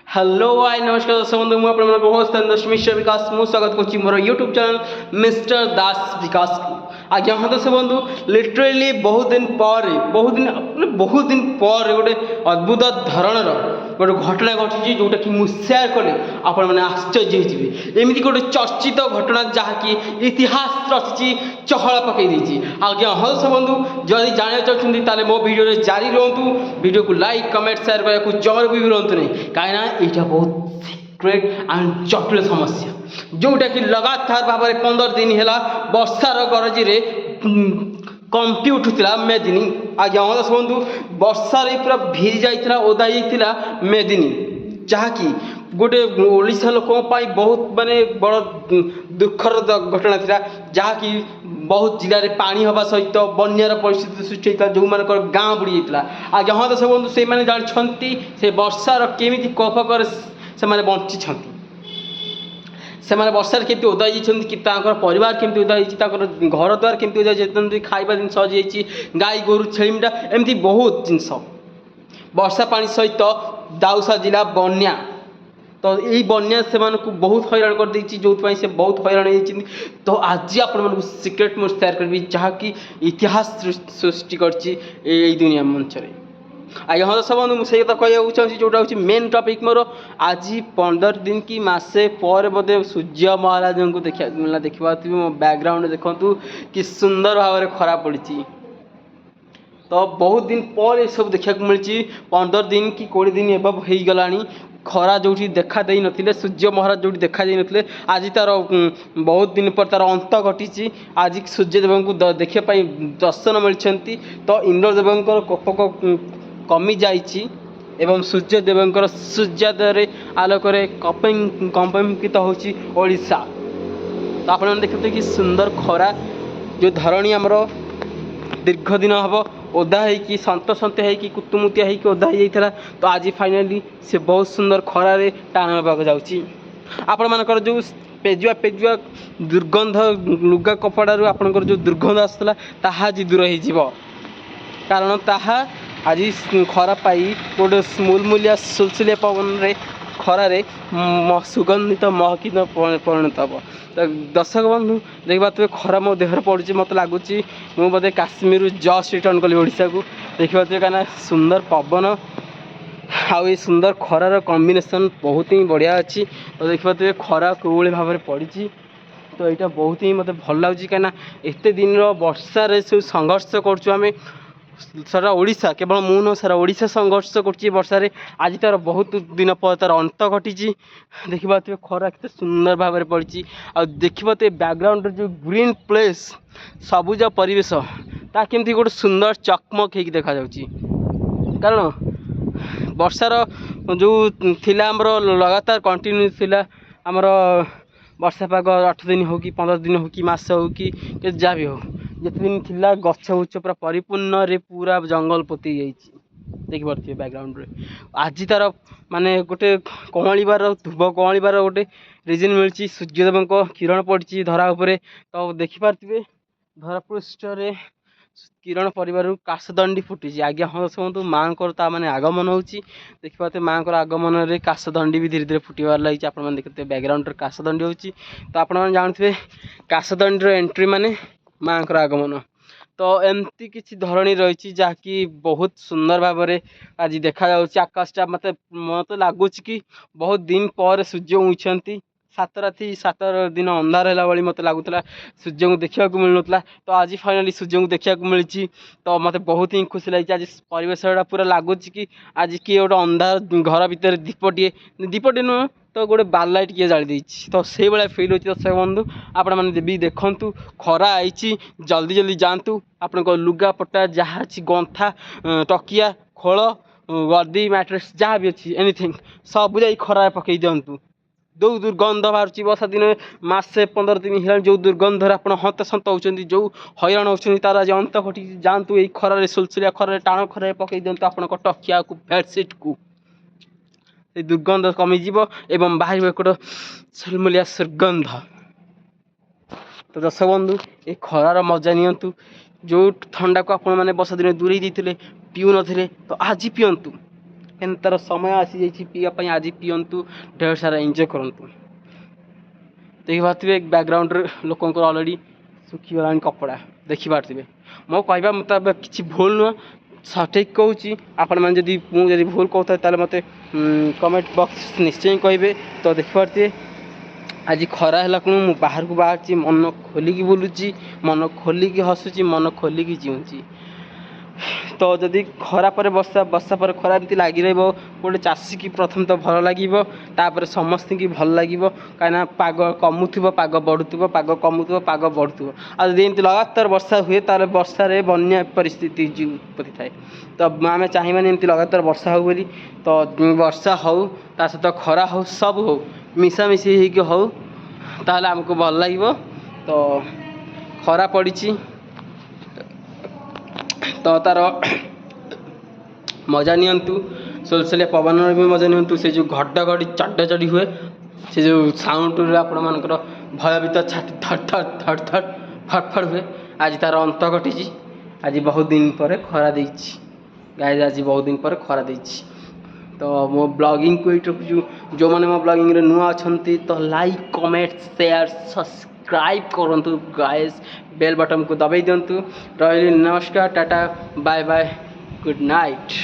Hello hi नमस्कार दर्शक बंधु मुझे आपको होस्ट मिस्टर विकास मुझे स्वागत करुच्ची मोर यूट्यूब चैनल मिस्टर दास विकास को आज्ञा हाँ दर्शक बंधु लिटरेली बहुत दिन पर गोटे अद्भुत धरणर गोटे घटना घटी जोटा कि मुझे सेयार कले आपण मैंने आश्चर्य होते एमती गोटे चर्चित घटना जहाँकि इतिहास रचिची चहल पकई आज्ञा हाँ दर्शक बंधु जदि जाना चाहते ताले मो वीडियो जारी रुहतु वीडियो को लाइक कमेंट शेयर करने को जमर भी रुहतु नहीं कहीं यहाँ बहुत सिक्रेट एंड जटिल समस्या जोटा कि लगातार भाव में 15 दिन है वर्षार गरजी कंपी उठुला मेदिनी आज्ञा हाँ दर्शक बंधु वर्षार पूरा भिजी जाता ओदा जाता मेदिनी जहाँकि गोटे ओडिशा लोक बहुत माने बड़ दुखर घटना था जहाँकि बहुत जिले में पानी हवा सहित बन्यार परिस्थिति सृष्टि होता जो मान गाँ बुड़ी जाता आज्ञा हाँ दर्शक बंधु से जानते से वर्षार केमी कफकर से बंची से वर्षार केमती ओदा कि परिवार केमती ओदा घर द्वार केमती ओदा खाଇବା जिन सजी गाई गोरु छेलीटा एमती बहुत जिनस वर्षा पानी सहित दाउसा जिला बन्या तो यही बन्या से बहुत हैरान कर देछि जो से बहुत हैरान होती तो आज आप सिक्रेट मुझे शेयर करी जहाँकि इतिहास सृष्टि करछि दुनिया मंच रे आज्ञा हाँ दर्शक बंधु मुझे कथा कहूँ चाहिए जोटा हूँ मेन टॉपिक मोर आज 15 दिन कि मसे पर बोधे सूर्य महाराज को देखा मो बैकग्राउंड देखु कि सुंदर भाव में खरा पड़ी तो बहुत दिन पर सब देखा मिली 15 दिन कि 20 दिन एबव हो गला खरा जो देखा दे नथिले सूर्य महाराज जो देखा दे नथिले आज तार बहुत दिन पर तार अंत घटी आज सूर्यदेव को देखापी दर्शन मिलती तो इंद्रदेव कोप कमी जाइए एवं सूर्यदेव सूर्योदय आलोक कंपित होशा तो आप देखते कि सुंदर खरा जो धरणी आमर दीर्घ दिन हम ओदा होगी सत सत हो कुतुमुतिया हो ओदा हो तो आज फाइनाली से बहुत सुंदर खरारे टाण होगा जाऊँगी आपण मानकर जो पेजुआ पेजुआ दुर्गंध लुगा कपड़ारू आपंकर जो दुर्गंध आसला ताहा आज दूर हो कारण ताहा आज खरा पाई गोटे मुलमुलिया सुलसुलिया पवन रे खरारे सुगंधित महकित परिणत हम तो दर्शक बंधु देखा तुम खरा मो देहर पड़ुची मत लगुच मुझे बोधे काश्मीर जस्ट रिटर्न कली ओडिशा को देखा कहीं सुंदर पवन आउ सुंदर खरार कॉम्बिनेशन बहुत ही बढ़िया अच्छी तो देखा खरा कौली भाव में पड़ी तो यहाँ बहुत ही मत भल लगे कहीं एत दिन वर्षार सब संघर्ष करें सारा ओडिशा केवल मु न सारा ओडिशा संघर्ष कर वर्षा आज तार बहुत दिन पर तार अंत घटी देखा खरा के सुंदर भाव में पड़ी आ देखा बैकग्राउंड जो ग्रीन प्लेस सबुज परिवेश ता केमती गोटे सुंदर चकमक हो देखा कारण वर्षार जो थिला आमर लगातार कंटिन्यू थिला आमर वर्षा पाग 8 दिन हो कि 15 दिन हो कि मास हो कि जहाँ भी हो जिते दिन थिला गछ गुच्छ पूरा परिपूर्ण रे पूरा जंगल पोती देखिपे बैकग्राउंड रे आज तार माने गोटे कमलिबार धुब कमलिबार गोटे रिजन मिली सूर्यदेव किरण पड़ी धरा उपरे तो देखिपे धरा पृष्ठ किरण परिवार काशदंडी फुटी आज्ञा हाँ दर्शक माँ को मैंने आगमन हो देखिए माँ को आगमन में काशदंडी भी धीरे धीरे फुटबार लगी आप देखते बैकग्राउंड काशदंडी हो तो आप जानते काशदंडी एंट्री माने माँ को आगमन तो एमती किसी धरणी रही जहाँकि बहुत सुंदर भाव में आज देखा आकाशटा मत लगुच कि बहुत दिन पर सूर्य उईंट 7 राति 7 दिन अंधार है भाई मत लगुला सूर्य को देखा मिलूला तो आज फाइनाली सूर्य को देखा मिली तो मत बहुत ही खुशी लगी आज परिवेश पूरा लगुच कि आज किए गोटे अंधार घर भितर दीपटे नुह तो गोटे बारलाइट किए जाली तो से भाया फिल होती दर्शक बंधु आपण मैंने भी देखु खरा आई जल्दी जल्दी जातु आप लुगापटा जहाँ अच्छी गंथा तकिया खोल गद्दी मैट्रेस जहाँ भी अच्छी एनीथिंग सब जा खरा पकई दिंतु जो दुर्गंध बाहर वर्षा दिन मसे 15 दिन है जो दुर्गंध आप हंतसंत होती जो हैरान होती तार आज अंत घटी जातु यही खरार सुलसुलिया खरार टाण खरार पकई दिंतु आप तकिया को बेडसीट को दुर्गंध कमिज एवं बाहर एक सुलमुलिया सुगंध तो दर्शक बंधु ये खरार मजा नियंतु जो ठंडा को आपण मैंने वर्षा दिन दूरे देते पीऊ न तो आज पिंतु କିନ୍ତୁ ତାର ସମୟ ଆସିଯାଇଛି ପିଇବା ପାଇଁ। ଆଜି ପିଅନ୍ତୁ, ଢେର ସାରା ଏନ୍ଜୟ କରନ୍ତୁ। ଦେଖିପାରୁଥିବେ ବ୍ୟାକ୍ଗ୍ରାଉଣ୍ଡରେ ଲୋକଙ୍କର ଅଲରେଡ଼ି ଶୁଖିଗଲାଣି କପଡ଼ା, ଦେଖିପାରୁଥିବେ। ମୋ କହିବା ମୁତାବକ କିଛି ଭୁଲ ନୁହଁ, ସଠିକ୍ କହୁଛି। ଆପଣମାନେ ଯଦି ମୁଁ ଯଦି ଭୁଲ କହୁଥାଏ ତାହେଲେ ମୋତେ କମେଣ୍ଟ ବକ୍ସ ନିଶ୍ଚୟ କହିବେ। ତ ଦେଖିପାରୁଥିବେ ଆଜି ଖରା ହେଲା କ'ଣ ମୁଁ ବାହାରକୁ ବାହାରିଛି, ମନ ଖୋଲିକି ବୁଲୁଛି, ମନ ଖୋଲିକି ହସୁଛି, ମନ ଖୋଲିକି ଜିଉଁଛି। ତ ଯଦି ଖରା ପରେ ବର୍ଷା, ବର୍ଷା ପରେ ଖରା ଏମିତି ଲାଗି ରହିବ, ଗୋଟେ ଚାଷୀକି ପ୍ରଥମେ ତ ଭଲ ଲାଗିବ, ତାପରେ ସମସ୍ତଙ୍କୁ ଭଲ ଲାଗିବ। କାହିଁକିନା ପାଗ କମୁଥିବ, ପାଗ ବଢ଼ୁଥିବ, ପାଗ କମୁଥିବ, ପାଗ ବଢ଼ୁଥିବ। ଆଉ ଯଦି ଏମିତି ଲଗାତାର ବର୍ଷା ହୁଏ ତାହେଲେ ବର୍ଷାରେ ବନ୍ୟା ପରିସ୍ଥିତି ଉତ୍ପତ୍ତି ଥାଏ। ତ ଆମେ ଚାହିଁବାନି ଏମିତି ଲଗାତାର ବର୍ଷା ହେଉ ବୋଲି। ତ ବର୍ଷା ହେଉ, ତା ସହିତ ଖରା ହେଉ, ସବୁ ହେଉ, ମିଶାମିଶି ହେଇକି ହେଉ, ତାହେଲେ ଆମକୁ ଭଲ ଲାଗିବ। ତ ଖରା ପଡ଼ିଛି ତ ତାର ମଜା ନିଅନ୍ତୁ, ସୁଲସୁଲିଆ ପବନର ବି ମଜା ନିଅନ୍ତୁ। ସେ ଯେଉଁ ଘଡ଼ଘଡ଼ି ଚଡ଼ଚଡ଼ି ହୁଏ, ସେ ଯେଉଁ ସାଉଣ୍ଡରେ ଆପଣମାନଙ୍କର ଭୟଭୀତ ଛାତି ଥର ଥର ଥର ଥର ଫଡ଼ ଫଡ଼ ହୁଏ, ଆଜି ତାର ଅନ୍ତ ଘଟିଛି। ଆଜି ବହୁତ ଦିନ ପରେ ଖରା ଦେଇଛି ଗାଇଜ, ଆଜି ବହୁତ ଦିନ ପରେ ଖରା ଦେଇଛି। ତ ମୋ ବ୍ଲଗିଂକୁ ଏଇଠି ରଖୁଛୁ। ଯେଉଁମାନେ ମୋ ବ୍ଲଗିଂରେ ନୂଆ ଅଛନ୍ତି ତ ଲାଇକ୍, କମେଣ୍ଟ, ସେୟାର, ସବସ୍କ୍ରାଇବ୍ କରନ୍ତୁ ଗାଇଜ, ବେଲ୍ ବଟନ୍କୁ ଦବାଇ ଦିଅନ୍ତୁ। ରହିଲି, ନମସ୍କାର, tata, bye bye, good night.